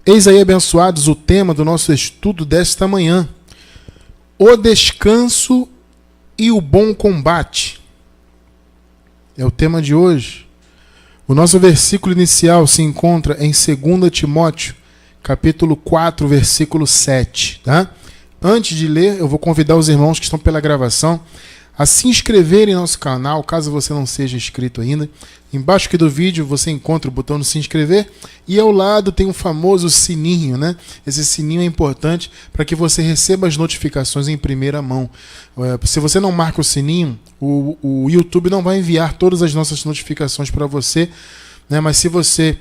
Eis aí, abençoados, o tema do nosso estudo desta manhã: o descanso e o bom combate. É o tema de hoje. O nosso versículo inicial se encontra em 2 Timóteo, capítulo 4, versículo 7. Tá? Antes de ler, eu vou convidar os irmãos que estão pela gravação a se inscreverem no nosso canal, caso você não seja inscrito ainda. Embaixo aqui do vídeo você encontra o botão de se inscrever e ao lado tem um famoso sininho, né? Esse sininho é importante para que você receba as notificações em primeira mão. Se você não marca o sininho, o YouTube não vai enviar todas as nossas notificações para você, né? Mas se você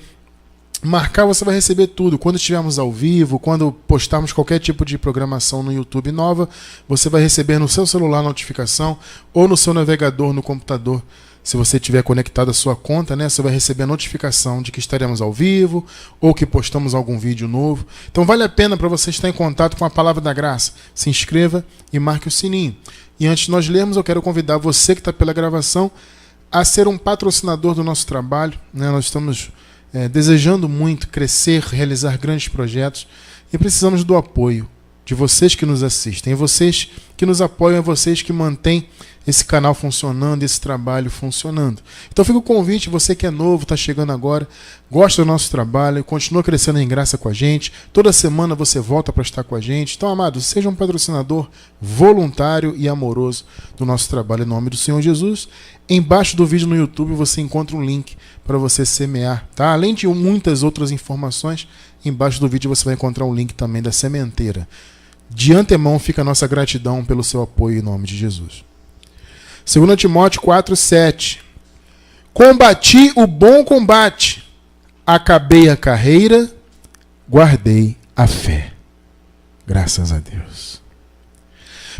marcar, você vai receber tudo. Quando estivermos ao vivo, quando postarmos qualquer tipo de programação no YouTube nova, você vai receber no seu celular a notificação ou no seu navegador no computador. Se você tiver conectado à sua conta, né, você vai receber a notificação de que estaremos ao vivo ou que postamos algum vídeo novo. Então vale a pena para você estar em contato com a Palavra da Graça. Se inscreva e marque o sininho. E antes de nós lermos, eu quero convidar você que está pela gravação a ser um patrocinador do nosso trabalho, né? Nós estamos desejando muito crescer, realizar grandes projetos e precisamos do apoio de vocês que nos assistem, é vocês que nos apoiam, é vocês que mantêm esse canal funcionando, esse trabalho funcionando. Então fica o convite, você que é novo, está chegando agora, gosta do nosso trabalho, continua crescendo em graça com a gente, toda semana você volta para estar com a gente. Então, amado, seja um patrocinador voluntário e amoroso do nosso trabalho em nome do Senhor Jesus. Embaixo do vídeo no YouTube você encontra um link para você semear, tá? Além de muitas outras informações, embaixo do vídeo você vai encontrar um link também da sementeira. De antemão fica a nossa gratidão pelo seu apoio em nome de Jesus. 2 Timóteo 4, 7. Combati o bom combate, acabei a carreira, guardei a fé. Graças a Deus.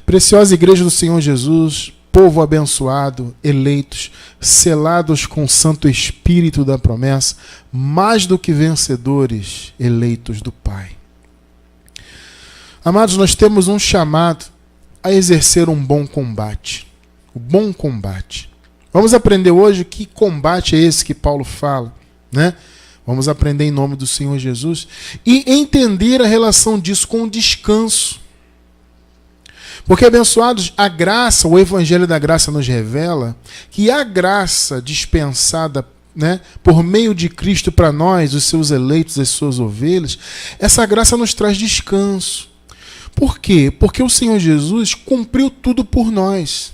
Preciosa Igreja do Senhor Jesus, povo abençoado, eleitos, selados com o Santo Espírito da promessa, mais do que vencedores, eleitos do Pai. Amados, nós temos um chamado a exercer um bom combate. O bom combate. Vamos aprender hoje que combate é esse que Paulo fala, né? Vamos aprender em nome do Senhor Jesus e entender a relação disso com o descanso. Porque, abençoados, a graça, o Evangelho da Graça nos revela que a graça dispensada, né, por meio de Cristo para nós, os seus eleitos, as suas ovelhas, essa graça nos traz descanso. Por quê? Porque o Senhor Jesus cumpriu tudo por nós.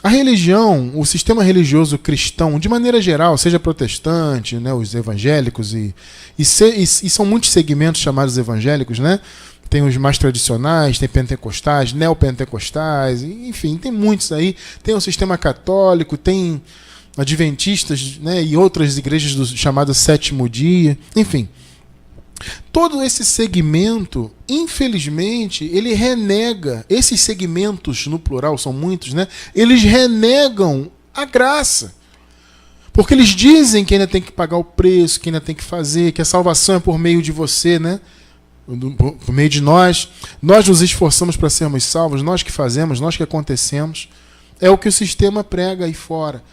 A religião, o sistema religioso cristão, de maneira geral, seja protestante, né, os evangélicos, e são muitos segmentos chamados evangélicos, né? Tem os mais tradicionais, tem pentecostais, neopentecostais, enfim, tem muitos aí. Tem o sistema católico, tem adventistas, né, e outras igrejas do chamado sétimo dia, enfim. Todo esse segmento, infelizmente, ele renega, esses segmentos, no plural, são muitos, né? Eles renegam a graça. Porque eles dizem que ainda tem que pagar o preço, que ainda tem que fazer, que a salvação é por meio de você, né? Por meio de nós. Nós nos esforçamos para sermos salvos, nós que fazemos, nós que acontecemos. É o que o sistema prega aí fora.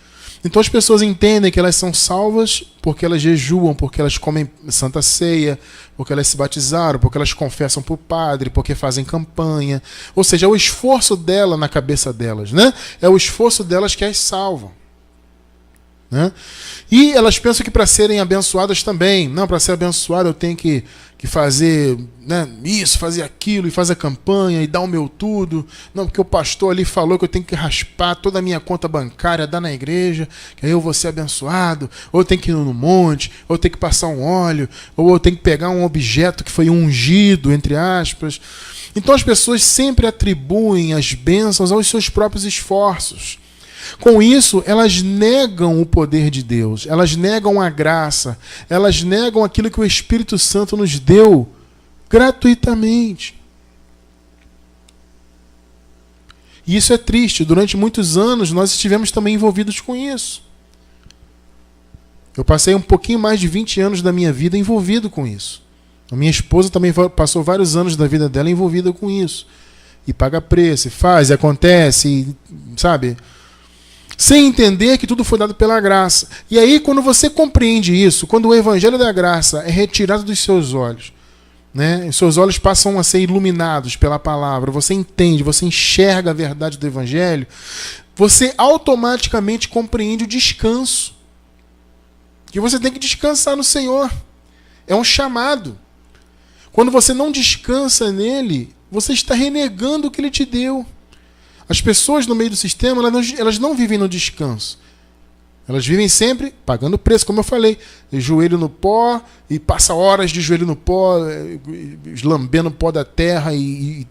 Então as pessoas entendem que elas são salvas porque elas jejuam, porque elas comem Santa Ceia, porque elas se batizaram, porque elas confessam para o padre, porque fazem campanha. Ou seja, é o esforço dela na cabeça delas, né? É o esforço delas que as salvam. Né? E elas pensam que para serem abençoadas também, não, para ser abençoada eu tenho que fazer, né, isso, fazer aquilo, e fazer a campanha, e dar o meu tudo, não, porque o pastor ali falou que eu tenho que raspar toda a minha conta bancária, dar na igreja, que aí eu vou ser abençoado, ou eu tenho que ir no monte, ou eu tenho que passar um óleo, ou eu tenho que pegar um objeto que foi ungido, entre aspas. Então as pessoas sempre atribuem as bênçãos aos seus próprios esforços. Com isso, elas negam o poder de Deus, elas negam a graça, elas negam aquilo que o Espírito Santo nos deu gratuitamente. E isso é triste. Durante muitos anos, nós estivemos também envolvidos com isso. Eu passei um pouquinho mais de 20 anos da minha vida envolvido com isso. A minha esposa também passou vários anos da vida dela envolvida com isso. E paga preço, e faz, e acontece, e, sabe? sem entender que tudo foi dado pela graça. E aí, quando você compreende isso, quando o evangelho da graça é retirado dos seus olhos, né, os seus olhos passam a ser iluminados pela palavra, você entende, você enxerga a verdade do evangelho, você automaticamente compreende o descanso. Que você tem que descansar no Senhor. É um chamado. Quando você não descansa nele, você está renegando o que ele te deu. As pessoas no meio do sistema, elas não vivem no descanso. Elas vivem sempre pagando preço, como eu falei. Joelho no pó, e passa horas de joelho no pó, lambendo o pó da terra e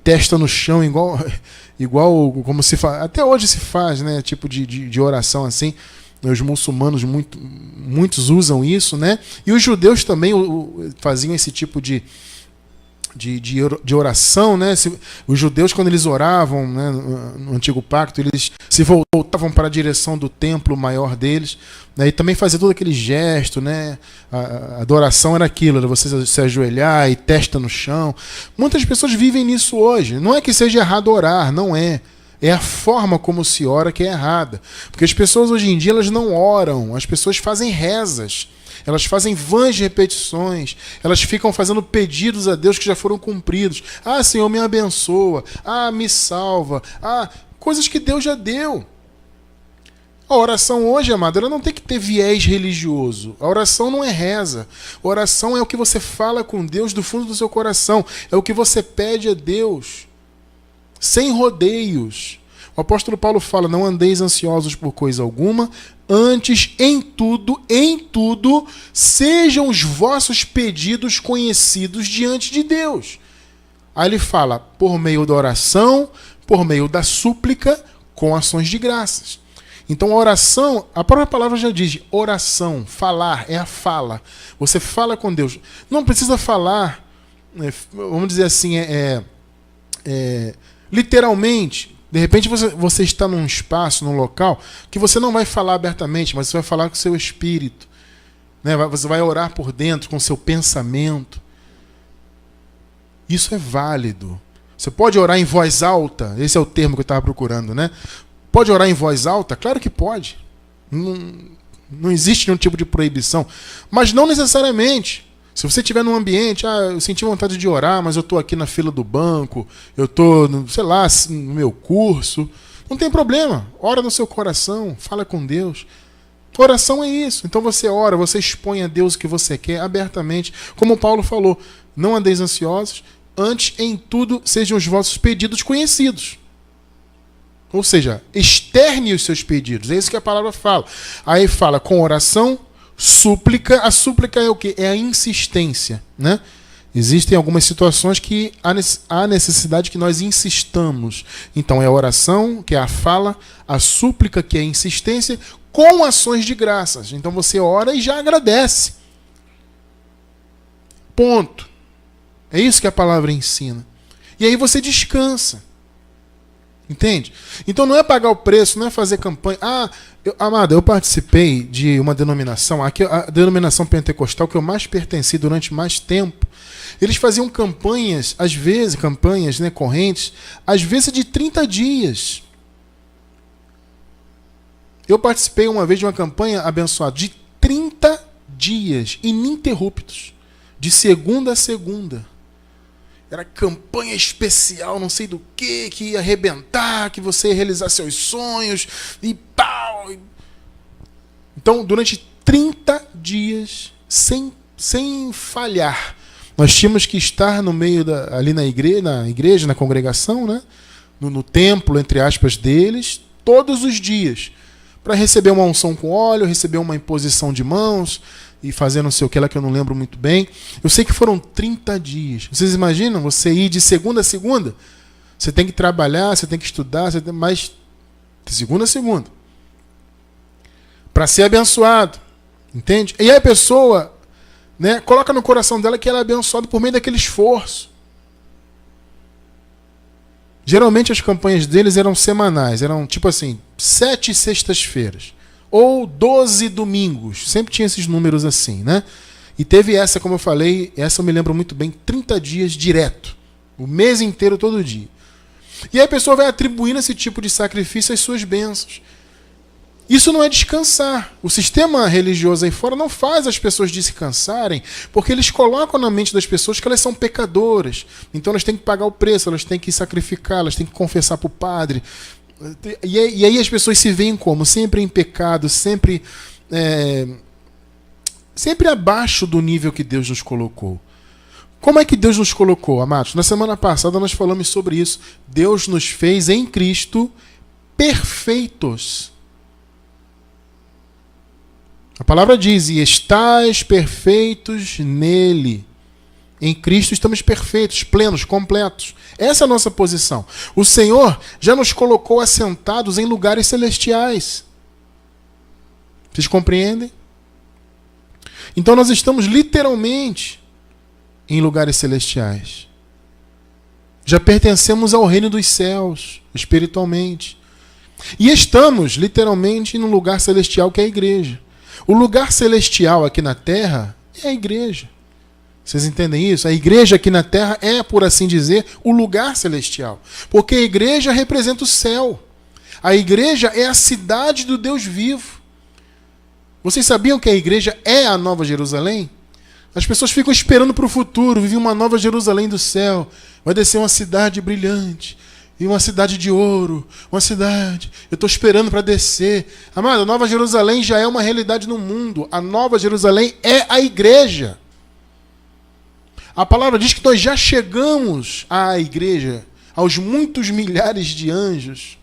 testa no chão, igual como se faz. Até hoje se faz, né? Tipo de oração assim. Os muçulmanos, muitos usam isso, né? E os judeus também faziam esse tipo de oração, né? Os judeus, quando eles oravam, né, no Antigo Pacto, eles se voltavam para a direção do templo maior deles, né, e também fazia todo aquele gesto, né? A adoração era aquilo, era você se ajoelhar e testa no chão. Muitas pessoas vivem nisso hoje. Não é que seja errado orar, não é. É a forma como se ora que é errada. Porque as pessoas hoje em dia elas não oram, as pessoas fazem rezas. Elas fazem vãs repetições, elas ficam fazendo pedidos a Deus que já foram cumpridos. Ah, Senhor, me abençoa. Ah, me salva. Ah, coisas que Deus já deu. A oração hoje, amado, ela não tem que ter viés religioso. A oração não é reza. A oração é o que você fala com Deus do fundo do seu coração. É o que você pede a Deus. Sem rodeios. O apóstolo Paulo fala, não andeis ansiosos por coisa alguma, antes, em tudo, sejam os vossos pedidos conhecidos diante de Deus. Aí ele fala, por meio da oração, por meio da súplica, com ações de graças. Então a oração, a própria palavra já diz, oração, falar, é a fala. Você fala com Deus. Não precisa falar, vamos dizer assim, literalmente. De repente você está num espaço, num local, que você não vai falar abertamente, mas você vai falar com o seu espírito. Né? Você vai orar por dentro, com o seu pensamento. Isso é válido. Você pode orar em voz alta, esse é o termo que eu estava procurando, né? Pode orar em voz alta? Claro que pode. Não existe nenhum tipo de proibição. Mas não necessariamente. Se você estiver num ambiente, eu senti vontade de orar, mas eu estou aqui na fila do banco, eu estou, sei lá, no meu curso, não tem problema. Ora no seu coração, fala com Deus. Oração é isso. Então você ora, você expõe a Deus o que você quer abertamente. Como Paulo falou, não andeis ansiosos, antes em tudo sejam os vossos pedidos conhecidos. Ou seja, externe os seus pedidos. É isso que a palavra fala. Aí fala com oração, súplica. A súplica é o quê? É a insistência, né? Existem algumas situações que há necessidade que nós insistamos. Então é a oração, que é a fala, a súplica, que é a insistência, com ações de graças. Então você ora e já agradece. Ponto. É isso que a palavra ensina. E aí você descansa. Entende? Então não é pagar o preço, não é fazer campanha. Amada, eu participei de uma denominação, aqui a denominação pentecostal que eu mais pertenci durante mais tempo. Eles faziam campanhas, às vezes, né, correntes, às vezes de 30 dias. Eu participei uma vez de uma campanha abençoada de 30 dias, ininterruptos, de segunda a segunda. Era campanha especial, não sei do que ia arrebentar, que você ia realizar seus sonhos e pau. Então, durante 30 dias, sem falhar, nós tínhamos que estar no meio ali na igreja, na congregação, né? No templo, entre aspas, deles, todos os dias, para receber uma unção com óleo, receber uma imposição de mãos, e fazer não sei o que lá que eu não lembro muito bem. Eu sei que foram 30 dias. Vocês imaginam você ir de segunda a segunda? Você tem que trabalhar, você tem que estudar, mas de segunda a segunda. Para ser abençoado. Entende? E aí a pessoa, né, coloca no coração dela que ela é abençoada por meio daquele esforço. Geralmente as campanhas deles eram semanais. Eram tipo assim, 7 sextas-feiras. Ou 12 domingos. Sempre tinha esses números assim, né? E teve essa, como eu falei, essa eu me lembro muito bem, 30 dias direto. O mês inteiro, todo dia. E aí a pessoa vai atribuindo esse tipo de sacrifício às suas bênçãos. Isso não é descansar. O sistema religioso aí fora não faz as pessoas descansarem, porque eles colocam na mente das pessoas que elas são pecadoras. Então elas têm que pagar o preço, elas têm que sacrificar, elas têm que confessar para o padre. E aí as pessoas se veem como? Sempre em pecado, sempre abaixo do nível que Deus nos colocou. Como é que Deus nos colocou, amados? Na semana passada nós falamos sobre isso. Deus nos fez em Cristo perfeitos. A palavra diz, e estais perfeitos nele. Em Cristo estamos perfeitos, plenos, completos. Essa é a nossa posição. O Senhor já nos colocou assentados em lugares celestiais. Vocês compreendem? Então nós estamos literalmente em lugares celestiais. Já pertencemos ao reino dos céus, espiritualmente. E estamos literalmente num lugar celestial que é a igreja. O lugar celestial aqui na terra é a igreja. Vocês entendem isso? A igreja aqui na terra é, por assim dizer, o lugar celestial. Porque a igreja representa o céu. A igreja é a cidade do Deus vivo. Vocês sabiam que a igreja é a Nova Jerusalém? As pessoas ficam esperando para o futuro, vivem uma Nova Jerusalém do céu. Vai descer uma cidade brilhante. E uma cidade de ouro, uma cidade. Eu estou esperando para descer. Amado, a Nova Jerusalém já é uma realidade no mundo. A Nova Jerusalém é a igreja. A palavra diz que nós já chegamos à igreja, aos muitos milhares de anjos.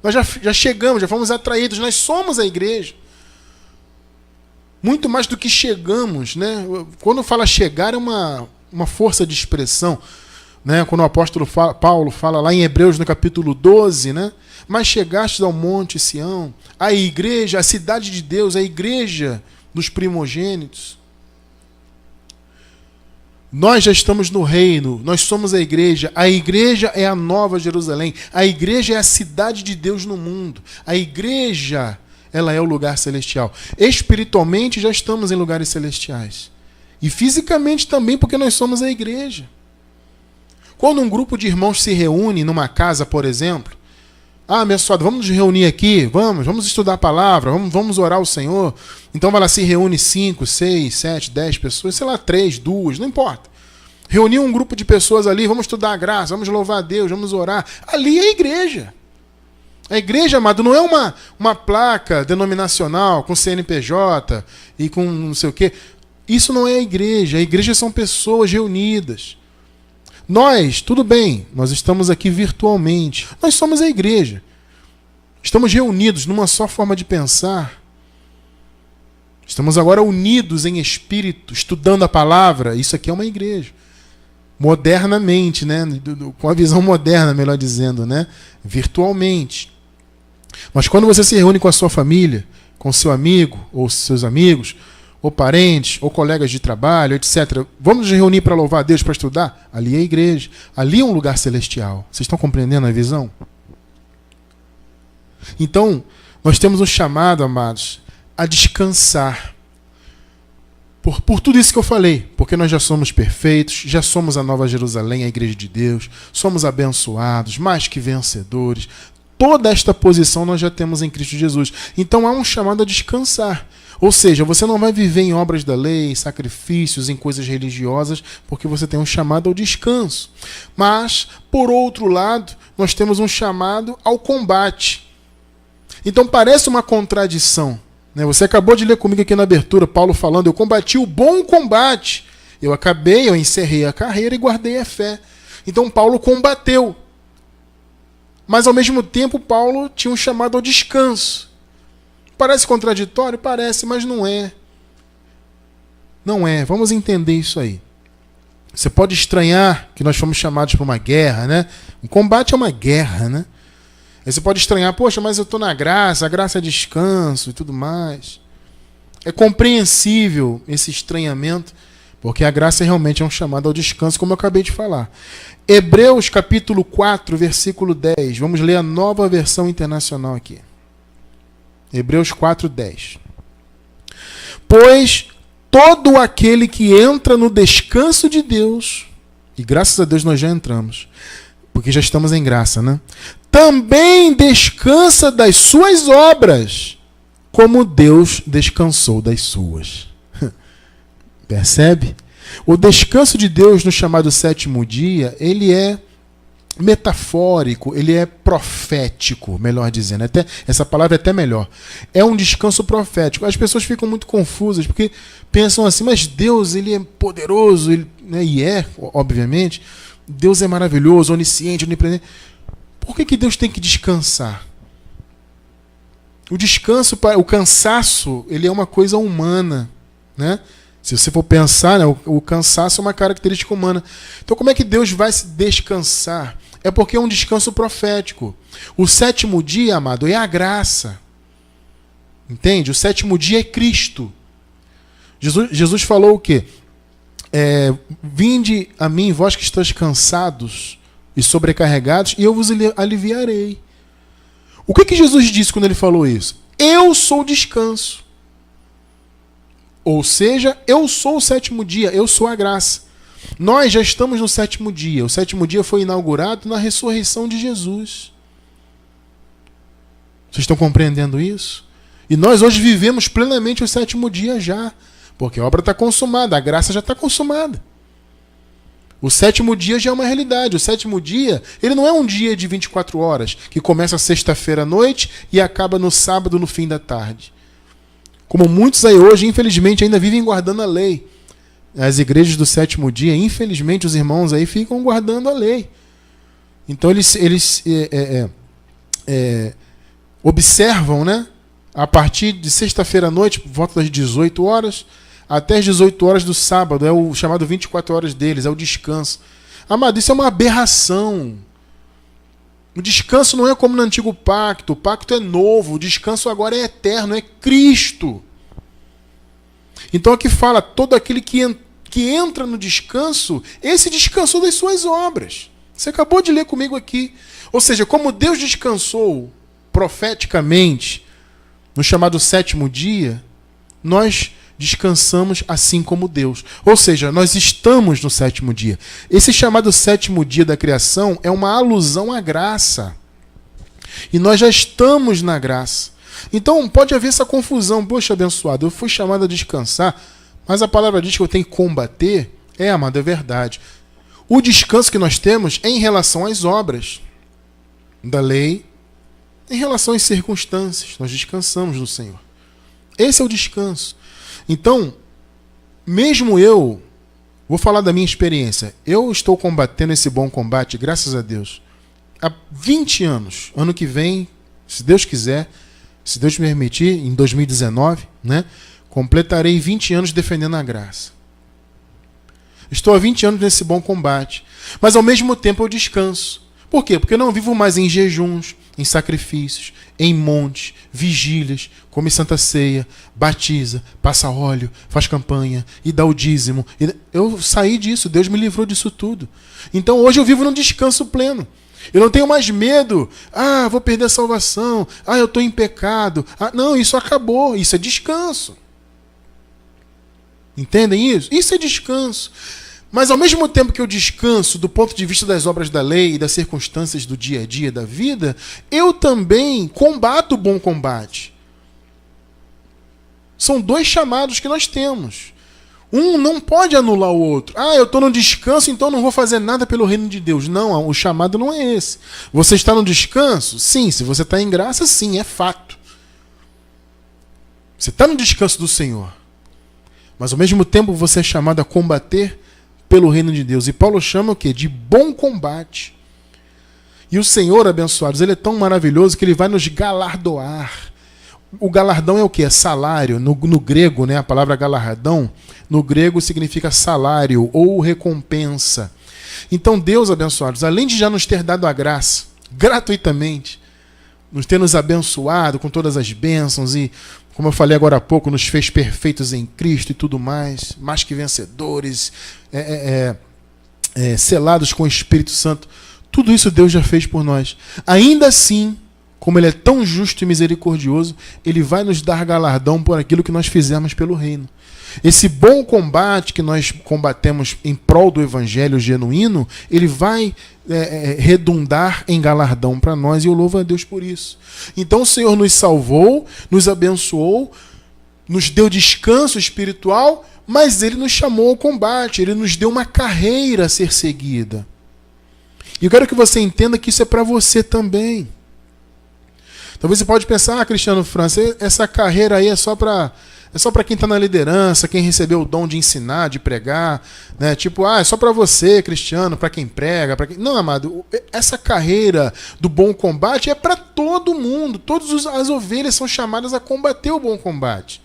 Nós já chegamos, já fomos atraídos, nós somos a igreja. Muito mais do que chegamos, né? Quando fala chegar é uma força de expressão. Né, quando o apóstolo Paulo fala lá em Hebreus no capítulo 12, né, mas chegastes ao monte Sião, a igreja, a cidade de Deus, a igreja dos primogênitos. Nós já estamos no reino, nós somos a igreja é a Nova Jerusalém, a igreja é a cidade de Deus no mundo, a igreja, ela é o lugar celestial. Espiritualmente já estamos em lugares celestiais, e fisicamente também porque nós somos a igreja. Quando um grupo de irmãos se reúne numa casa, por exemplo, abençoado, vamos nos reunir aqui, vamos estudar a palavra, vamos orar ao Senhor. Então vai lá, se reúne 5, 6, 7, 10 pessoas, sei lá, 3, 2, não importa. Reunir um grupo de pessoas ali, vamos estudar a graça, vamos louvar a Deus, vamos orar. Ali é a igreja. A igreja, amado, não é uma placa denominacional com CNPJ e com não sei o quê. Isso não é a igreja são pessoas reunidas. Nós, tudo bem, nós estamos aqui virtualmente. Nós somos a igreja. Estamos reunidos numa só forma de pensar. Estamos agora unidos em espírito, estudando a palavra. Isso aqui é uma igreja. Modernamente, né? Com a visão moderna, melhor dizendo, né? Virtualmente. Mas quando você se reúne com a sua família, com seu amigo ou seus amigos, ou parentes, ou colegas de trabalho, etc. Vamos nos reunir para louvar a Deus, para estudar? Ali é a igreja. Ali é um lugar celestial. Vocês estão compreendendo a visão? Então, nós temos um chamado, amados, a descansar. Por tudo isso que eu falei. Porque nós já somos perfeitos, já somos a Nova Jerusalém, a igreja de Deus, somos abençoados, mais que vencedores. Toda esta posição nós já temos em Cristo Jesus. Então há um chamado a descansar. Ou seja, você não vai viver em obras da lei, sacrifícios, em coisas religiosas, porque você tem um chamado ao descanso. Mas, por outro lado, nós temos um chamado ao combate. Então parece uma contradição. Né? Você acabou de ler comigo aqui na abertura, Paulo falando, eu combati o bom combate. Eu encerrei a carreira e guardei a fé. Então Paulo combateu. Mas ao mesmo tempo, Paulo tinha um chamado ao descanso. Parece contraditório? Parece, mas não é. Não é. Vamos entender isso aí. Você pode estranhar que nós fomos chamados para uma guerra, né? Um combate é uma guerra, né? Aí você pode estranhar, poxa, mas eu estou na graça, a graça é descanso e tudo mais. É compreensível esse estranhamento, porque a graça realmente é um chamado ao descanso, como eu acabei de falar. Hebreus capítulo 4, versículo 10. Vamos ler a Nova Versão Internacional aqui. Hebreus 4:10. Pois todo aquele que entra no descanso de Deus, e graças a Deus nós já entramos, porque já estamos em graça, né? também descansa das suas obras, como Deus descansou das suas. Percebe? O descanso de Deus no chamado sétimo dia, ele é metafórico, ele é profético, melhor dizendo. Essa palavra é até melhor. É um descanso profético. As pessoas ficam muito confusas, porque pensam assim, mas Deus, ele é poderoso, né, e é, obviamente. Deus é maravilhoso, onisciente, onipresente. Por que Deus tem que descansar? O descanso, o cansaço, ele é uma coisa humana, né? Se você for pensar, né, o cansaço é uma característica humana. Então, como é que Deus vai se descansar? É porque é um descanso profético. O sétimo dia, amado, é a graça. Entende? O sétimo dia é Cristo. Jesus falou o quê? Vinde a mim, vós que estáis cansados e sobrecarregados, e eu vos aliviarei. O que Jesus disse quando ele falou isso? Eu sou o descanso. Ou seja, eu sou o sétimo dia, eu sou a graça. Nós já estamos no sétimo dia. O sétimo dia foi inaugurado na ressurreição de Jesus. Vocês estão compreendendo isso? E nós hoje vivemos plenamente o sétimo dia já. Porque a obra está consumada, a graça já está consumada. O sétimo dia já é uma realidade. O sétimo dia, ele não é um dia de 24 horas, que começa sexta-feira à noite e acaba no sábado, no fim da tarde. Como muitos aí hoje, infelizmente, ainda vivem guardando a lei. As igrejas do sétimo dia, infelizmente, os irmãos aí ficam guardando a lei. Então eles observam, né? A partir de sexta-feira à noite, por volta das 18 horas, até as 18 horas do sábado, é o chamado 24 horas deles, é o descanso. Amado, isso é uma aberração. O descanso não é como no antigo pacto, o pacto é novo, o descanso agora é eterno, é Cristo. Então aqui fala, todo aquele que entra no descanso, esse descansou das suas obras. Você acabou de ler comigo aqui. Ou seja, como Deus descansou profeticamente no chamado sétimo dia, nós descansamos assim como Deus. Ou seja, nós estamos no sétimo dia. Esse chamado sétimo dia da criação é uma alusão à graça. E nós já estamos na graça. Então pode haver essa confusão. Poxa, abençoado, eu fui chamado a descansar, mas a palavra diz que eu tenho que combater. Amado, é verdade. O descanso que nós temos é em relação às obras da lei, em relação às circunstâncias. Nós descansamos no Senhor. Esse é o descanso. Então, mesmo eu, vou falar da minha experiência, eu estou combatendo esse bom combate, graças a Deus, há 20 anos. Ano que vem, se Deus quiser, se Deus me permitir, em 2019, né, completarei 20 anos defendendo a graça. Estou há 20 anos nesse bom combate, mas ao mesmo tempo eu descanso. Por quê? Porque eu não vivo mais em jejuns, em sacrifícios, em montes, vigílias, come Santa Ceia, batiza, passa óleo, faz campanha e dá o dízimo. Eu saí disso, Deus me livrou disso tudo. Então hoje eu vivo num descanso pleno. Eu não tenho mais medo. Vou perder a salvação. Eu estou em pecado. Não, isso acabou. Isso é descanso. Entendem isso? Isso é descanso. Mas ao mesmo tempo que eu descanso do ponto de vista das obras da lei e das circunstâncias do dia a dia da vida, eu também combato o bom combate. São dois chamados que nós temos. Um não pode anular o outro. Eu estou no descanso, então não vou fazer nada pelo reino de Deus. Não, o chamado não é esse. Você está no descanso? Sim. Se você está em graça, sim, é fato. Você está no descanso do Senhor. Mas ao mesmo tempo você é chamado a combater pelo reino de Deus. E Paulo chama o quê? De bom combate. E o Senhor, abençoados, ele é tão maravilhoso que ele vai nos galardoar. O galardão é o quê? É salário. No grego, né, a palavra galardão, no grego significa salário ou recompensa. Então Deus, abençoados, além de já nos ter dado a graça, gratuitamente, nos ter nos abençoado com todas as bênçãos e, como eu falei agora há pouco, nos fez perfeitos em Cristo e tudo mais que vencedores, selados com o Espírito Santo. Tudo isso Deus já fez por nós. Ainda assim, como Ele é tão justo e misericordioso, Ele vai nos dar galardão por aquilo que nós fizemos pelo reino. Esse bom combate que nós combatemos em prol do evangelho genuíno, ele vai redundar em galardão para nós, e eu louvo a Deus por isso. Então o Senhor nos salvou, nos abençoou, nos deu descanso espiritual, mas Ele nos chamou ao combate, Ele nos deu uma carreira a ser seguida. E eu quero que você entenda que isso é para você também. Talvez você pode pensar, Cristiano França, essa carreira aí é só para quem está na liderança, quem recebeu o dom de ensinar, de pregar, né? Tipo, é só para você, Cristiano, para quem prega, para quem... Não, amado, essa carreira do bom combate é para todo mundo. Todas as ovelhas são chamadas a combater o bom combate.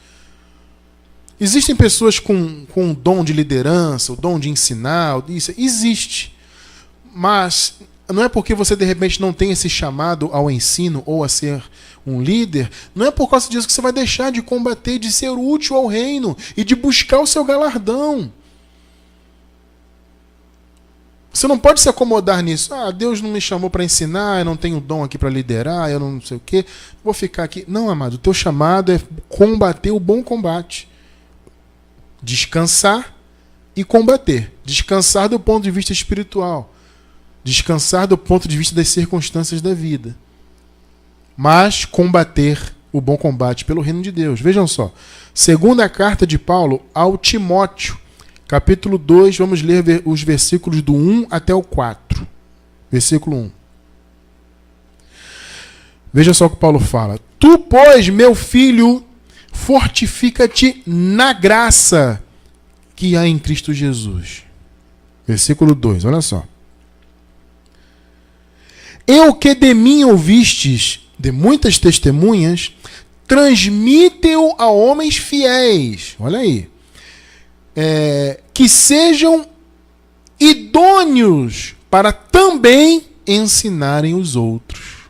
Existem pessoas com o dom de liderança, o dom de ensinar, isso existe. Mas não é porque você de repente não tem esse chamado ao ensino ou a ser um líder, não é por causa disso que você vai deixar de combater, de ser útil ao reino e de buscar o seu galardão. Você não pode se acomodar nisso. Deus não me chamou para ensinar, eu não tenho dom aqui para liderar, eu não sei o quê, vou ficar aqui. Não, amado, o teu chamado é combater o bom combate. Descansar e combater. Descansar do ponto de vista espiritual. Descansar do ponto de vista das circunstâncias da vida. Mas combater o bom combate pelo reino de Deus. Vejam só. Segunda carta de Paulo ao Timóteo, capítulo 2, vamos ler os versículos do 1 até o 4. Versículo 1. Veja só o que Paulo fala. Tu, pois, meu filho, fortifica-te na graça que há em Cristo Jesus. Versículo 2, olha só. Eu que de mim ouvistes, de muitas testemunhas, transmite-o a homens fiéis. Olha aí. Que sejam idôneos para também ensinarem os outros.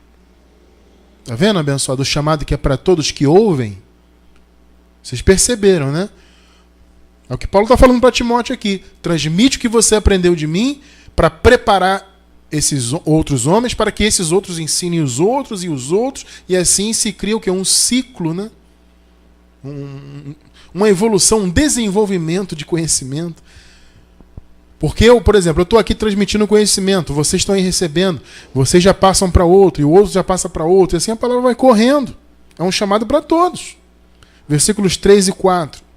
Está vendo, abençoado? O chamado que é para todos que ouvem. Vocês perceberam, né? É o que Paulo está falando para Timóteo aqui. Transmite o que você aprendeu de mim para preparar esses outros homens, para que esses outros ensinem os outros, e assim se cria o que? Um ciclo, né? Uma evolução, um desenvolvimento de conhecimento. Porque eu, por exemplo, eu estou aqui transmitindo conhecimento, vocês estão aí recebendo, vocês já passam para outro, e o outro já passa para outro, e assim a palavra vai correndo. É um chamado para todos. Versículos 3 e 4.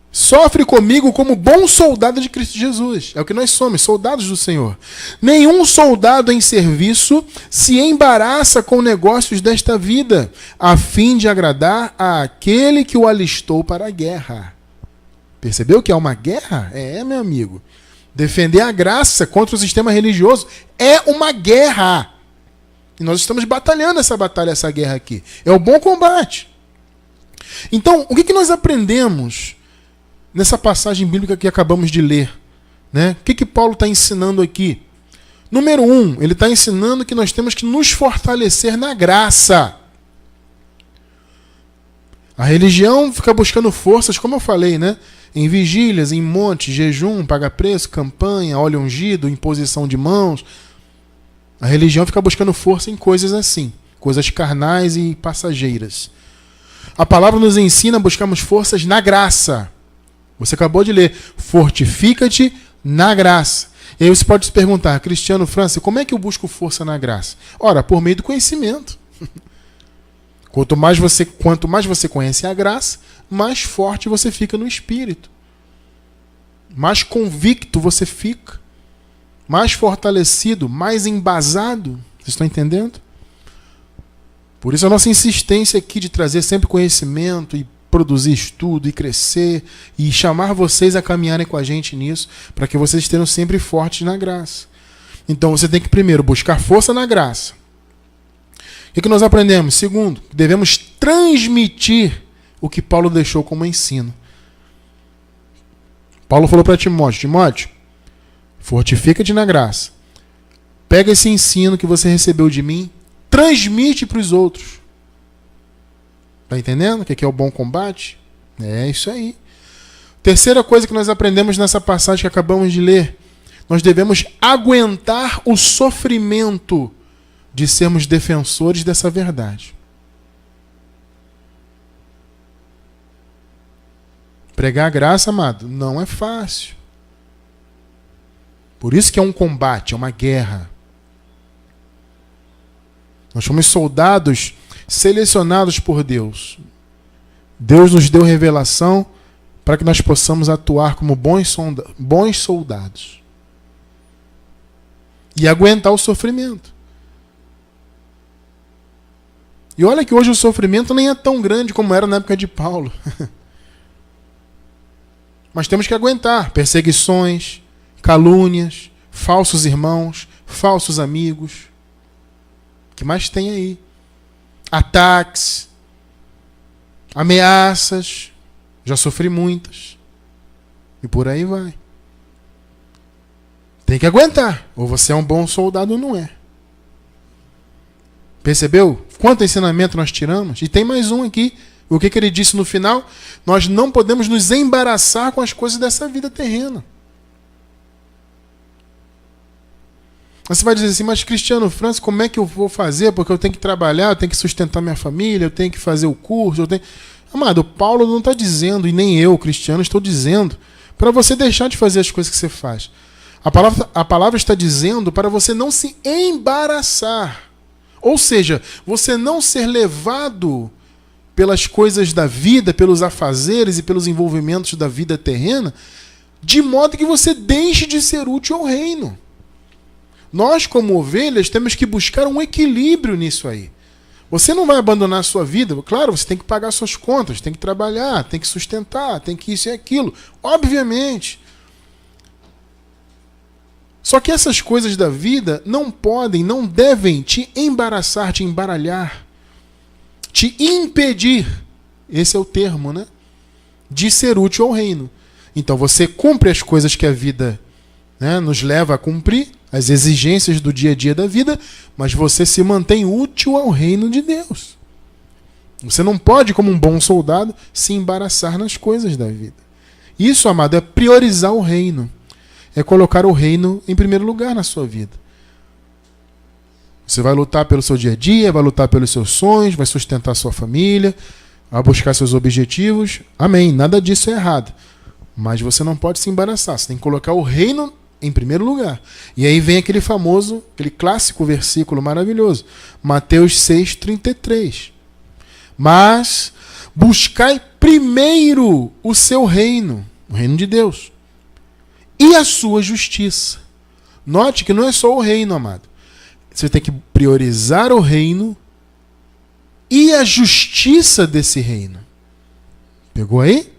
Sofre comigo como bom soldado de Cristo Jesus. É o que nós somos, soldados do Senhor. Nenhum soldado em serviço se embaraça com negócios desta vida, a fim de agradar àquele que o alistou para a guerra. Percebeu que é uma guerra? Meu amigo. Defender a graça contra o sistema religioso é uma guerra. E nós estamos batalhando essa batalha, essa guerra aqui. É o bom combate. Então, o que nós aprendemos nessa passagem bíblica que acabamos de ler? Né? O que Paulo está ensinando aqui? Número 1, ele está ensinando que nós temos que nos fortalecer na graça. A religião fica buscando forças, como eu falei, né? Em vigílias, em montes, jejum, paga-preço, campanha, óleo ungido, imposição de mãos. A religião fica buscando força em coisas assim, coisas carnais e passageiras. A palavra nos ensina a buscarmos forças na graça. Você acabou de ler, fortifica-te na graça. E aí você pode se perguntar, Cristiano França, como é que eu busco força na graça? Ora, por meio do conhecimento. Quanto mais você conhece a graça, mais forte você fica no espírito. Mais convicto você fica. Mais fortalecido, mais embasado. Vocês estão entendendo? Por isso a nossa insistência aqui de trazer sempre conhecimento e produzir estudo e crescer e chamar vocês a caminharem com a gente nisso, para que vocês estejam sempre fortes na graça. Então você tem que primeiro buscar força na graça. O que nós aprendemos? Segundo, devemos transmitir o que Paulo deixou como ensino. Paulo falou para Timóteo, Timóteo, fortifica-te na graça. Pega esse ensino que você recebeu de mim, transmite para os outros. Está entendendo o que é o bom combate? É isso aí. Terceira coisa que nós aprendemos nessa passagem que acabamos de ler. Nós devemos aguentar o sofrimento de sermos defensores dessa verdade. Pregar a graça, amado, não é fácil. Por isso que é um combate, é uma guerra. Nós somos soldados selecionados por Deus. Deus nos deu revelação para que nós possamos atuar como bons soldados. E aguentar o sofrimento. E olha que hoje o sofrimento nem é tão grande como era na época de Paulo. Mas temos que aguentar perseguições, calúnias, falsos irmãos, falsos amigos. O que mais tem aí? Ataques, ameaças. Já sofri muitas. E por aí vai. Tem que aguentar. Ou você é um bom soldado ou não é. Percebeu? Quanto ensinamento nós tiramos? E tem mais um aqui. O que ele disse no final? Nós não podemos nos embaraçar com as coisas dessa vida terrena. Você vai dizer assim, mas Cristiano França, como é que eu vou fazer? Porque eu tenho que trabalhar, eu tenho que sustentar minha família, eu tenho que fazer o curso, eu tenho... Amado, Paulo não está dizendo, e nem eu, Cristiano, estou dizendo, para você deixar de fazer as coisas que você faz. A palavra está dizendo para você não se embaraçar. Ou seja, você não ser levado pelas coisas da vida, pelos afazeres e pelos envolvimentos da vida terrena, de modo que você deixe de ser útil ao reino. Nós, como ovelhas, temos que buscar um equilíbrio nisso aí. Você não vai abandonar a sua vida. Claro, você tem que pagar suas contas, tem que trabalhar, tem que sustentar, tem que isso e aquilo. Obviamente. Só que essas coisas da vida não podem, não devem te embaraçar, te embaralhar, te impedir, esse é o termo, né? De ser útil ao reino. Então você cumpre as coisas que a vida, né, nos leva a cumprir, as exigências do dia a dia da vida, mas você se mantém útil ao reino de Deus. Você não pode, como um bom soldado, se embaraçar nas coisas da vida. Isso, amado, é priorizar o reino. É colocar o reino em primeiro lugar na sua vida. Você vai lutar pelo seu dia a dia, vai lutar pelos seus sonhos, vai sustentar sua família, vai buscar seus objetivos. Amém. Nada disso é errado. Mas você não pode se embaraçar. Você tem que colocar o reino em primeiro lugar. E aí vem aquele famoso, aquele clássico versículo maravilhoso. Mateus 6,33. Mas buscai primeiro o seu reino, o reino de Deus, e a sua justiça. Note que não é só o reino, amado. Você tem que priorizar o reino e a justiça desse reino. Pegou aí?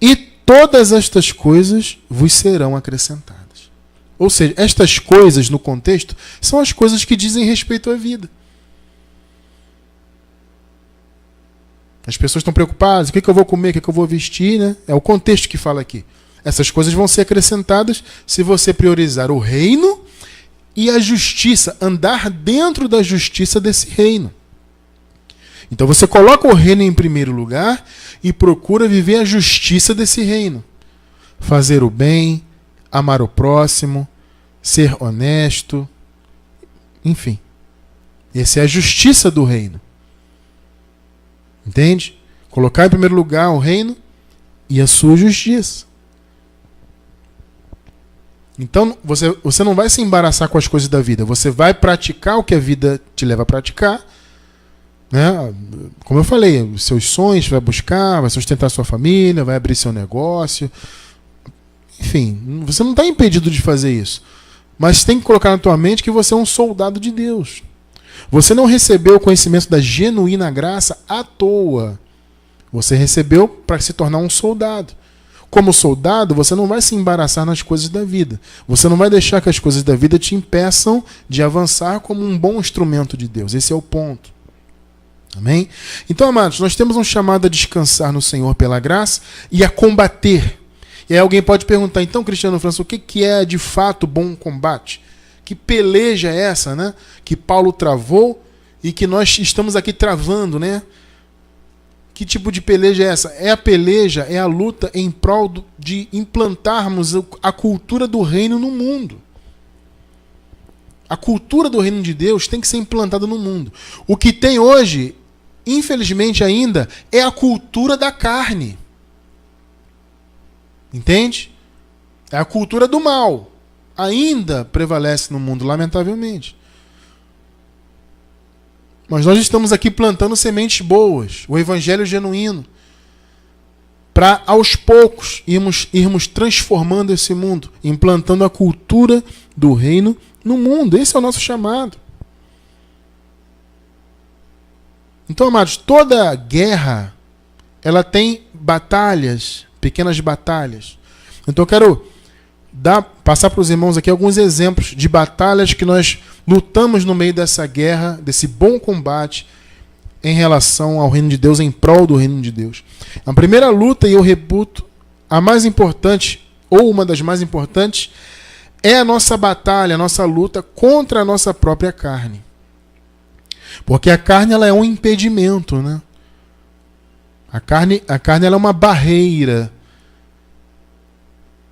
E todas estas coisas vos serão acrescentadas. Ou seja, estas coisas, no contexto, são as coisas que dizem respeito à vida. As pessoas estão preocupadas, o que eu vou comer, o que eu vou vestir, né? É o contexto que fala aqui. Essas coisas vão ser acrescentadas se você priorizar o reino e a justiça, andar dentro da justiça desse reino. Então você coloca o reino em primeiro lugar e procura viver a justiça desse reino. Fazer o bem, amar o próximo, ser honesto, enfim. Essa é a justiça do reino. Entende? Colocar em primeiro lugar o reino e a sua justiça. Então você não vai se embaraçar com as coisas da vida. Você vai praticar o que a vida te leva a praticar. Né? Como eu falei, os seus sonhos, vai buscar, vai sustentar sua família, vai abrir seu negócio. Enfim, você não está impedido de fazer isso. Mas tem que colocar na tua mente que você é um soldado de Deus. Você não recebeu o conhecimento da genuína graça à toa. Você recebeu para se tornar um soldado. Como soldado, você não vai se embaraçar nas coisas da vida. Você não vai deixar que as coisas da vida te impeçam de avançar como um bom instrumento de Deus. Esse é o ponto. Amém? Então, amados, nós temos um chamado a descansar no Senhor pela graça e a combater. E aí alguém pode perguntar, então, Cristiano França, o que é de fato bom combate? Que peleja é essa, né? Que Paulo travou e que nós estamos aqui travando, né? Que tipo de peleja é essa? É a peleja, é a luta em prol de implantarmos a cultura do reino no mundo. A cultura do reino de Deus tem que ser implantada no mundo. O que tem hoje, infelizmente ainda, é a cultura da carne. Entende? É a cultura do mal. Ainda prevalece no mundo, lamentavelmente. Mas nós estamos aqui plantando sementes boas, o evangelho genuíno, para aos poucos irmos transformando esse mundo, implantando a cultura do reino no mundo. Esse é o nosso chamado. Então, amados, toda guerra, ela tem batalhas, pequenas batalhas. Então eu quero passar para os irmãos aqui alguns exemplos de batalhas que nós lutamos no meio dessa guerra, desse bom combate em relação ao reino de Deus, em prol do reino de Deus. A primeira luta, e eu reputo, a mais importante, ou uma das mais importantes, é a nossa batalha, a nossa luta contra a nossa própria carne. Porque a carne, ela é um impedimento, né? A carne ela é uma barreira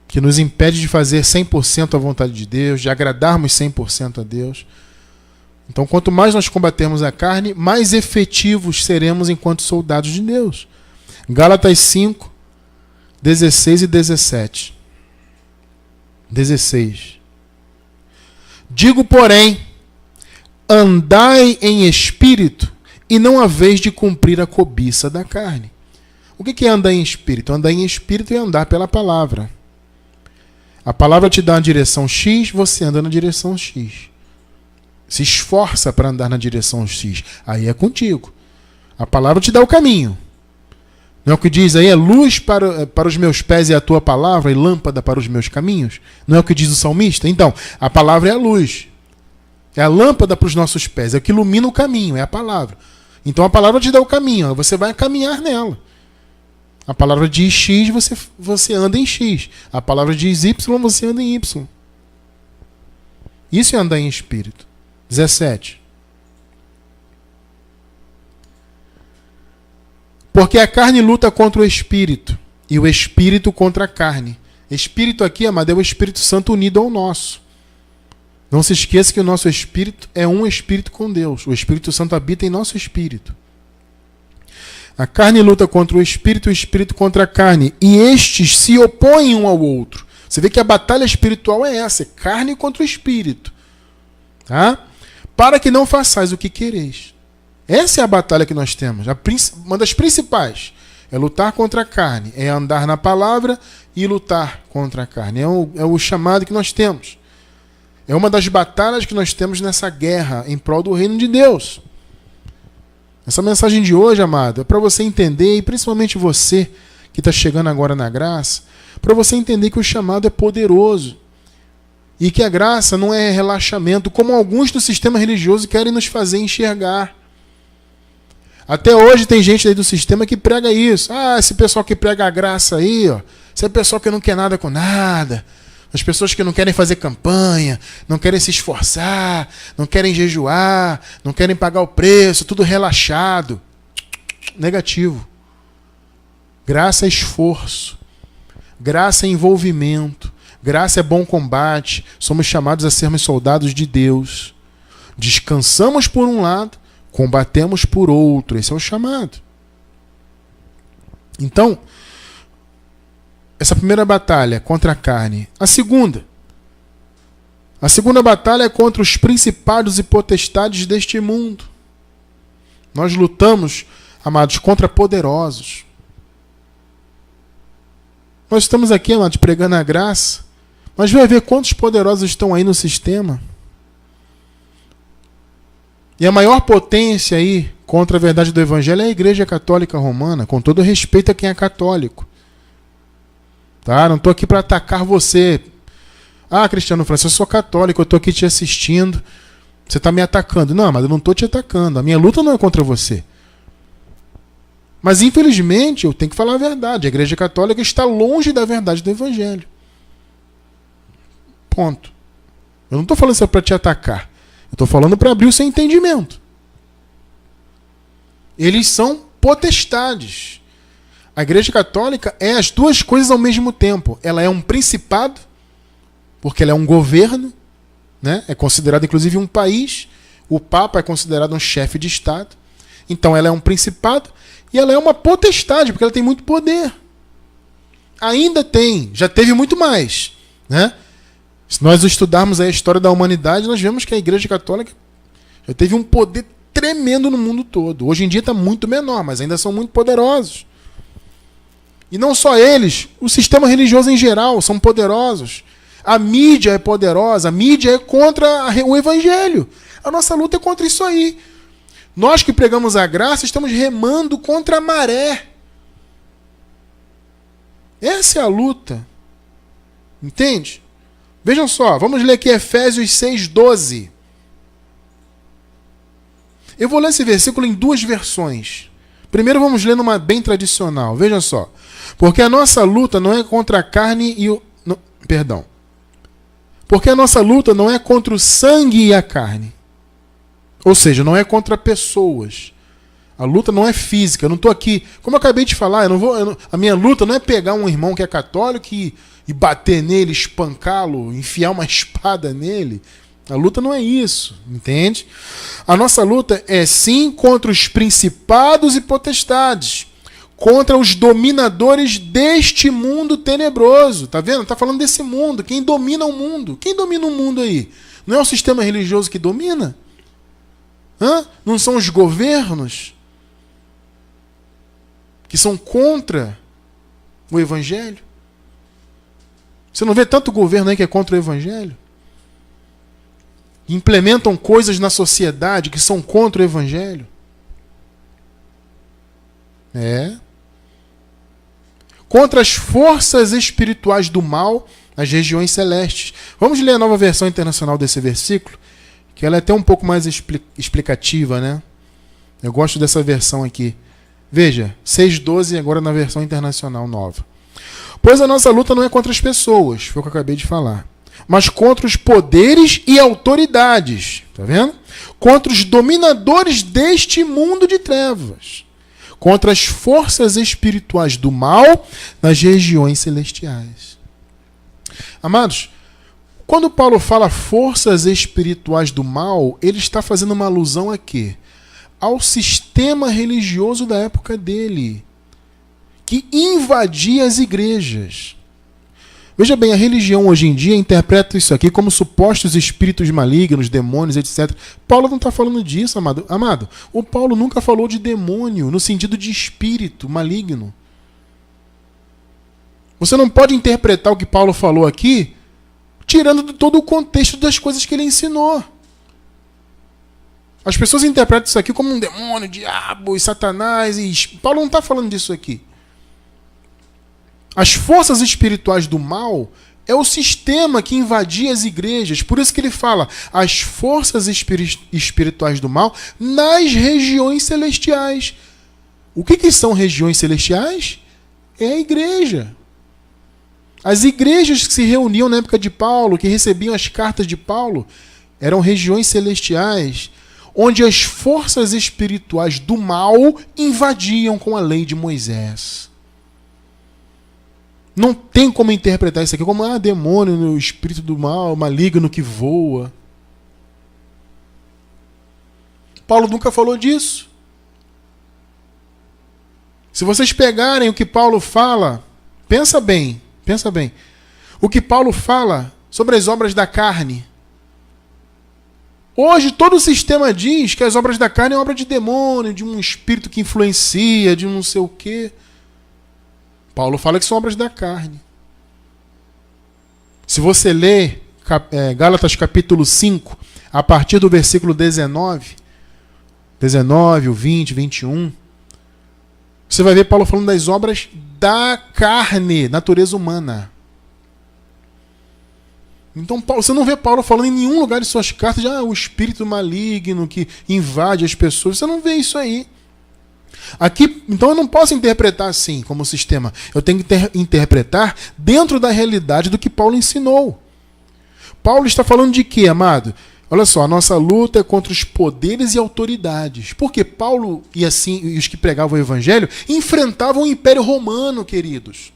que nos impede de fazer 100% a vontade de Deus, de agradarmos 100% a Deus. Então, quanto mais nós combatermos a carne, mais efetivos seremos enquanto soldados de Deus. Gálatas 5, 16 e 17. 16. Digo, porém, andai em espírito e não haveis de cumprir a cobiça da carne. O que é andar em espírito? Andar em espírito é andar pela palavra. A palavra te dá uma direção X, você anda na direção X. Se esforça para andar na direção X. Aí é contigo. A palavra te dá o caminho. Não é o que diz aí? É luz para os meus pés e a tua palavra e lâmpada para os meus caminhos? Não é o que diz o salmista? Então, a palavra é a luz. É a lâmpada para os nossos pés. É o que ilumina o caminho, é a palavra. Então a palavra te dá o caminho. Você vai caminhar nela. A palavra diz X, você anda em X. A palavra diz Y, você anda em Y. Isso é andar em espírito. 17. Porque a carne luta contra o espírito, e o espírito contra a carne. Espírito aqui, amado, é o Espírito Santo unido ao nosso. Não se esqueça que o nosso espírito é um espírito com Deus. O Espírito Santo habita em nosso espírito. A carne luta contra o espírito contra a carne. E estes se opõem um ao outro. Você vê que a batalha espiritual é essa. É carne contra o espírito. Tá? Para que não façais o que quereis. Essa é a batalha que nós temos. Uma das principais. É lutar contra a carne. É andar na palavra e lutar contra a carne. É o chamado que nós temos. É uma das batalhas que nós temos nessa guerra em prol do reino de Deus. Essa mensagem de hoje, amado, é para você entender, e principalmente você que está chegando agora na graça, para você entender que o chamado é poderoso e que a graça não é relaxamento, como alguns do sistema religioso querem nos fazer enxergar. Até hoje tem gente aí do sistema que prega isso. Ah, esse pessoal que prega a graça aí, ó, esse é pessoal que não quer nada com nada. As pessoas que não querem fazer campanha, não querem se esforçar, não querem jejuar, não querem pagar o preço, tudo relaxado. Negativo. Graça é esforço. Graça é envolvimento. Graça é bom combate. Somos chamados a sermos soldados de Deus. Descansamos por um lado, combatemos por outro. Esse é o chamado. Então, essa primeira batalha contra a carne. A segunda batalha é contra os principados e potestades deste mundo. Nós lutamos, amados, contra poderosos. Nós estamos aqui, amados, pregando a graça, mas vai ver quantos poderosos estão aí no sistema. E a maior potência aí contra a verdade do Evangelho é a Igreja Católica Romana, com todo respeito a quem é católico. Tá? Não estou aqui para atacar você. Ah, Cristiano Francisco, eu sou católico, eu estou aqui te assistindo. Você está me atacando. Não, mas eu não estou te atacando. A minha luta não é contra você. Mas, infelizmente, eu tenho que falar a verdade. A Igreja Católica está longe da verdade do Evangelho. Ponto. Eu não estou falando isso para te atacar. Eu estou falando para abrir o seu entendimento. Eles são potestades. A Igreja Católica é as duas coisas ao mesmo tempo. Ela é um principado, porque ela é um governo, né? É considerado inclusive um país. O Papa é considerado um chefe de Estado. Então ela é um principado e ela é uma potestade, porque ela tem muito poder. ainda tem, já teve muito mais, né? Se nós estudarmos a história da humanidade, nós vemos que a Igreja Católica já teve um poder tremendo no mundo todo. Hoje em dia está muito menor, mas ainda são muito poderosos. E não só eles, o sistema religioso em geral são poderosos. A mídia é poderosa, a mídia é contra o Evangelho. A nossa luta é contra isso aí. Nós que pregamos a graça estamos remando contra a maré. Essa é a luta. Entende? Vejam só, vamos ler aqui Efésios 6:12. Eu vou ler esse versículo em duas versões. Primeiro vamos ler numa bem tradicional. Veja só. Porque a nossa luta não é contra a carne e o... Perdão. Porque a nossa luta não é contra o sangue e a carne. Ou seja, não é contra pessoas. A luta não é física. Eu não estou aqui... Como eu acabei de falar, a minha luta não é pegar um irmão que é católico e bater nele, espancá-lo, enfiar uma espada nele. A luta não é isso, entende? A nossa luta é sim contra os principados e potestades, contra os dominadores deste mundo tenebroso. Tá vendo? Tá falando desse mundo. Quem domina o mundo? Quem domina o mundo aí? Não é o sistema religioso que domina? Não são os governos que são contra o Evangelho? Você não vê tanto governo aí que é contra o Evangelho? Implementam coisas na sociedade que são contra o Evangelho? Contra as forças espirituais do mal nas regiões celestes. Vamos ler a Nova Versão Internacional desse versículo, que ela é até um pouco mais explicativa, né? Eu gosto dessa versão aqui. Veja, 6:12 agora na versão internacional nova. Pois a nossa luta não é contra as pessoas, foi o que eu acabei de falar, mas contra os poderes e autoridades. Tá vendo? Contra os dominadores deste mundo de trevas. Contra as forças espirituais do mal nas regiões celestiais. Amados, quando Paulo fala forças espirituais do mal, ele está fazendo uma alusão a quê? Ao sistema religioso da época dele, que invadia as igrejas. Veja bem, a religião hoje em dia interpreta isso aqui como supostos espíritos malignos, demônios, etc. Paulo não está falando disso, amado. O Paulo nunca falou de demônio no sentido de espírito maligno. Você não pode interpretar o que Paulo falou aqui tirando de todo o contexto das coisas que ele ensinou. As pessoas interpretam isso aqui como um demônio, diabo e satanás. Paulo não está falando disso aqui. As forças espirituais do mal é o sistema que invadia as igrejas. Por isso que ele fala as forças espirituais do mal nas regiões celestiais. O que são regiões celestiais? É a igreja. As igrejas que se reuniam na época de Paulo, que recebiam as cartas de Paulo, eram regiões celestiais, onde as forças espirituais do mal invadiam com a lei de Moisés. Não tem como interpretar isso aqui como demônio, o espírito do mal, maligno que voa. Paulo nunca falou disso. Se vocês pegarem o que Paulo fala, pensa bem. O que Paulo fala sobre as obras da carne. Hoje todo o sistema diz que as obras da carne é obra de demônio, de um espírito que influencia, de um não sei o quê. Paulo fala que são obras da carne. Se você ler Gálatas capítulo 5, a partir do versículo 19, o 20, 21, você vai ver Paulo falando das obras da carne, natureza humana. Então você não vê Paulo falando em nenhum lugar de suas cartas de o espírito maligno que invade as pessoas. Você não vê isso aí. Aqui, então eu não posso interpretar assim como sistema. Eu tenho que interpretar dentro da realidade do que Paulo ensinou. Paulo está falando de quê, amado? Olha só, a nossa luta é contra os poderes e autoridades. Porque Paulo e os que pregavam o Evangelho enfrentavam o Império Romano, queridos.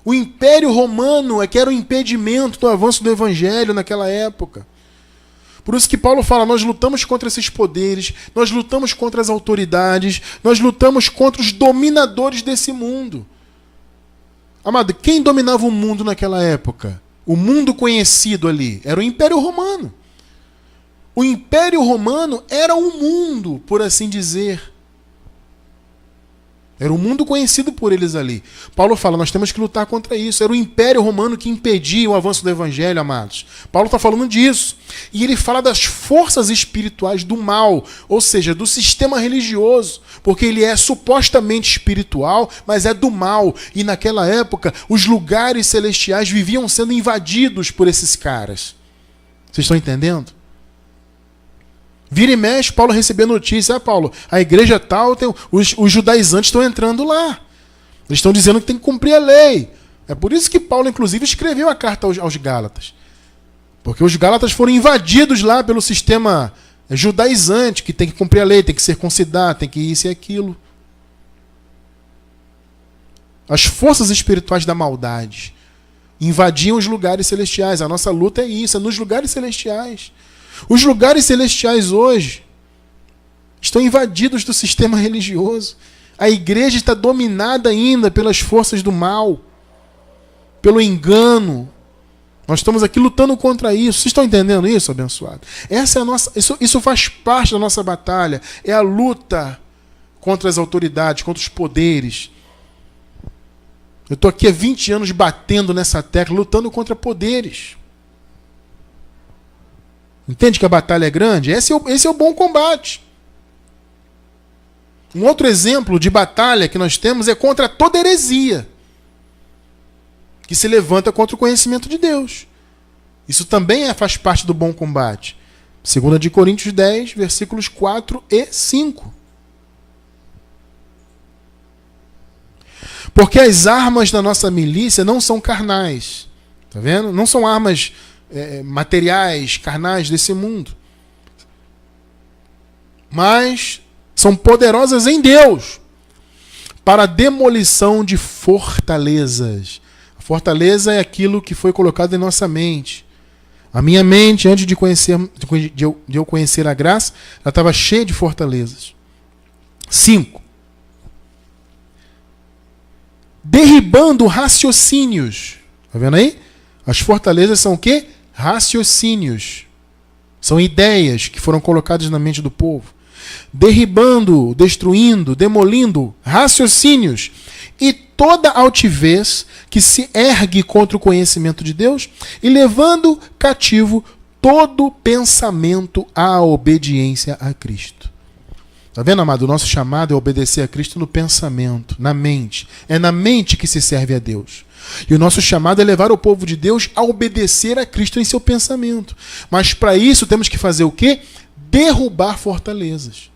O Império Romano que era o impedimento do avanço do Evangelho naquela época. Por isso que Paulo fala, nós lutamos contra esses poderes, nós lutamos contra as autoridades, nós lutamos contra os dominadores desse mundo. Amado, quem dominava o mundo naquela época? O mundo conhecido ali era o Império Romano. O Império Romano era o mundo, por assim dizer. Era o mundo conhecido por eles ali. Paulo fala, nós temos que lutar contra isso. Era o Império Romano que impedia o avanço do Evangelho, amados. Paulo está falando disso. E ele fala das forças espirituais do mal, ou seja, do sistema religioso. Porque ele é supostamente espiritual, mas é do mal. E naquela época, os lugares celestiais viviam sendo invadidos por esses caras. Vocês estão entendendo? Vira e mexe, Paulo recebeu notícia. Paulo, a igreja tal, os judaizantes estão entrando lá. Eles estão dizendo que tem que cumprir a lei. É por isso que Paulo, inclusive, escreveu a carta aos Gálatas. Porque os Gálatas foram invadidos lá pelo sistema judaizante, que tem que cumprir a lei, tem que circuncidar, tem que isso e aquilo. As forças espirituais da maldade invadiam os lugares celestiais. A nossa luta é isso, é nos lugares celestiais. Os lugares celestiais hoje estão invadidos do sistema religioso. A igreja está dominada ainda pelas forças do mal, pelo engano. Nós estamos aqui lutando contra isso. Vocês estão entendendo isso, abençoado? Essa é a nossa, isso faz parte da nossa batalha. É a luta contra as autoridades, contra os poderes. Eu estou aqui há 20 anos batendo nessa tecla, lutando contra poderes. Entende que a batalha é grande? Esse é o bom combate. Um outro exemplo de batalha que nós temos é contra toda heresia que se levanta contra o conhecimento de Deus. Isso também faz parte do bom combate. 2 de Coríntios 10, versículos 4 e 5. Porque as armas da nossa milícia não são carnais. Tá vendo? Não são armas materiais, carnais desse mundo. Mas são poderosas em Deus para a demolição de fortalezas. A fortaleza é aquilo que foi colocado em nossa mente. A minha mente, antes de eu conhecer a graça, ela estava cheia de fortalezas. 5. Derribando raciocínios. Está vendo aí? As fortalezas são o quê? Raciocínios. São ideias que foram colocadas na mente do povo. Derribando, destruindo, demolindo raciocínios e toda altivez que se ergue contra o conhecimento de Deus e levando cativo todo pensamento à obediência a Cristo. Está vendo, amado? O nosso chamado é obedecer a Cristo no pensamento, na mente. É na mente que se serve a Deus. E o nosso chamado é levar o povo de Deus a obedecer a Cristo em seu pensamento. Mas para isso temos que fazer o quê? Derrubar fortalezas.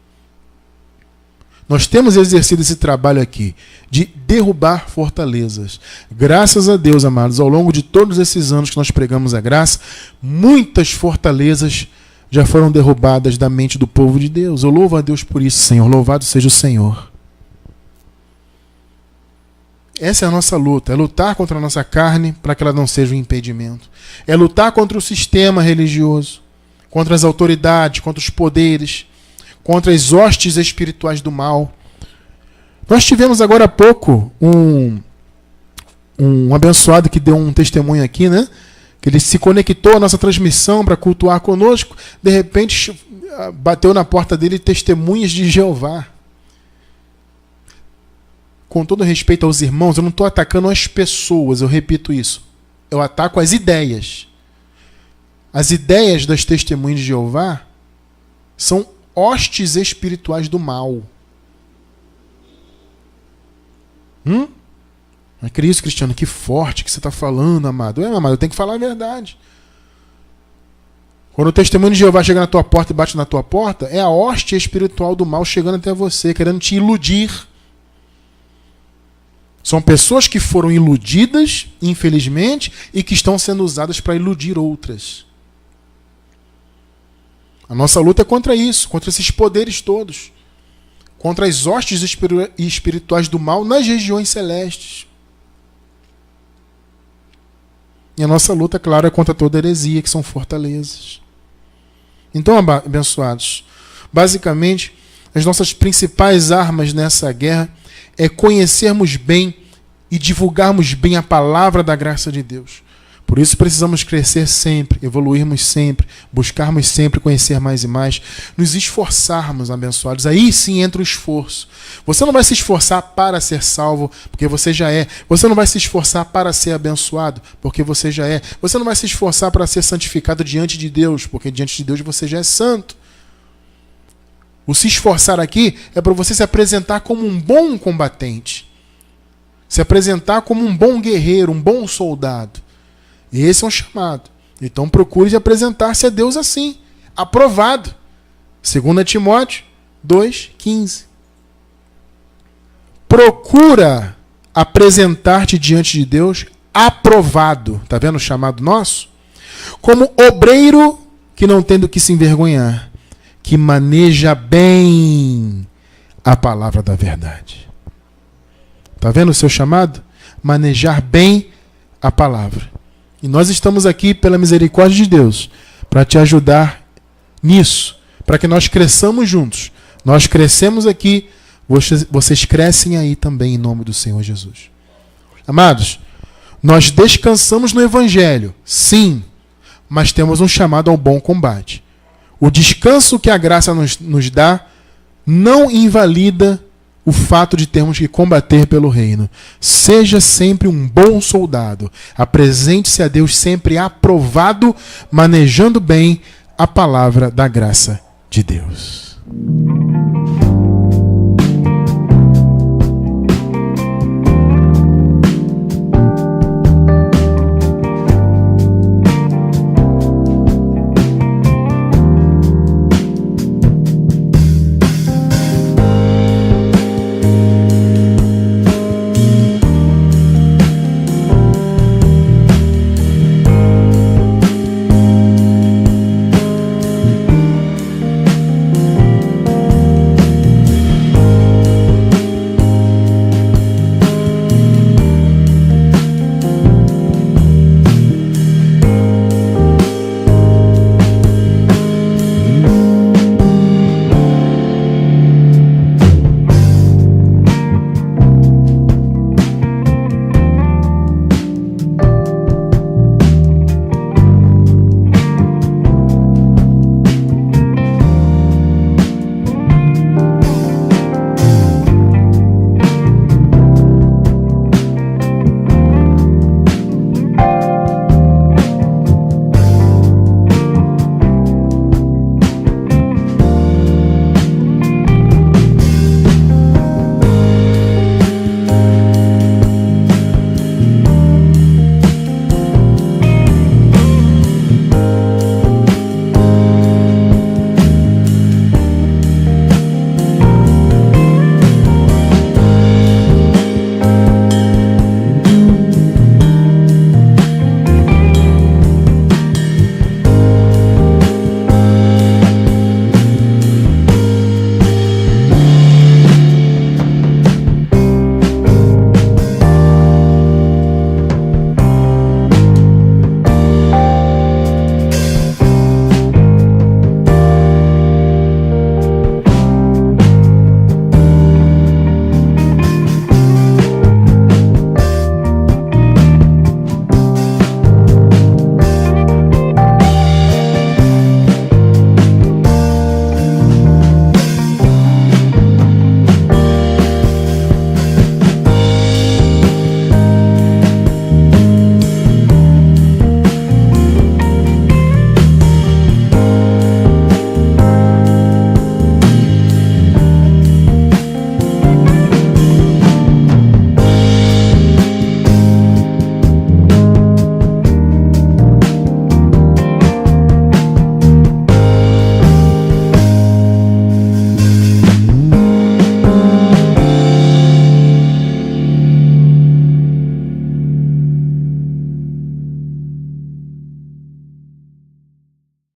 Nós temos exercido esse trabalho aqui, de derrubar fortalezas. Graças a Deus, amados, ao longo de todos esses anos que nós pregamos a graça, muitas fortalezas já foram derrubadas da mente do povo de Deus. Eu louvo a Deus por isso, Senhor. Louvado seja o Senhor. Essa é a nossa luta, é lutar contra a nossa carne para que ela não seja um impedimento. É lutar contra o sistema religioso, contra as autoridades, contra os poderes, contra as hostes espirituais do mal. Nós tivemos agora há pouco um abençoado que deu um testemunho aqui, né? Que ele se conectou à nossa transmissão para cultuar conosco, de repente bateu na porta dele testemunhas de Jeová. Com todo respeito aos irmãos, eu não estou atacando as pessoas, eu repito isso. Eu ataco as ideias. As ideias das testemunhas de Jeová são hostes espirituais do mal. Mas Cristo, Cristiano, que forte que você está falando, amado. Amado, eu tenho que falar a verdade. Quando o testemunho de Jeová chega na tua porta e bate na tua porta, é a hoste espiritual do mal chegando até você, querendo te iludir. São pessoas que foram iludidas, infelizmente, e que estão sendo usadas para iludir outras. A nossa luta é contra isso, contra esses poderes todos. Contra as hostes espirituais do mal nas regiões celestes. E a nossa luta, claro, é contra toda heresia, que são fortalezas. Então, abençoados, basicamente, as nossas principais armas nessa guerra é conhecermos bem e divulgarmos bem a palavra da graça de Deus. Por isso precisamos crescer sempre, evoluirmos sempre, buscarmos sempre conhecer mais e mais, nos esforçarmos, abençoados. Aí sim entra o esforço. Você não vai se esforçar para ser salvo, porque você já é. Você não vai se esforçar para ser abençoado, porque você já é. Você não vai se esforçar para ser santificado diante de Deus, porque diante de Deus você já é santo. O se esforçar aqui é para você se apresentar como um bom combatente. Se apresentar como um bom guerreiro, um bom soldado. Esse é um chamado. Então procure de apresentar-se a Deus assim, aprovado. 2 Timóteo 2,15. Procura apresentar-te diante de Deus aprovado. Está vendo o chamado nosso? Como obreiro que não tem do que se envergonhar, que maneja bem a palavra da verdade. Está vendo o seu chamado? Manejar bem a palavra. E nós estamos aqui, pela misericórdia de Deus, para te ajudar nisso, para que nós cresçamos juntos. Nós crescemos aqui, vocês crescem aí também, em nome do Senhor Jesus. Amados, nós descansamos no Evangelho, sim, mas temos um chamado ao bom combate. O descanso que a graça nos dá não invalida o fato de termos que combater pelo reino. Seja sempre um bom soldado. Apresente-se a Deus sempre aprovado, manejando bem a palavra da graça de Deus.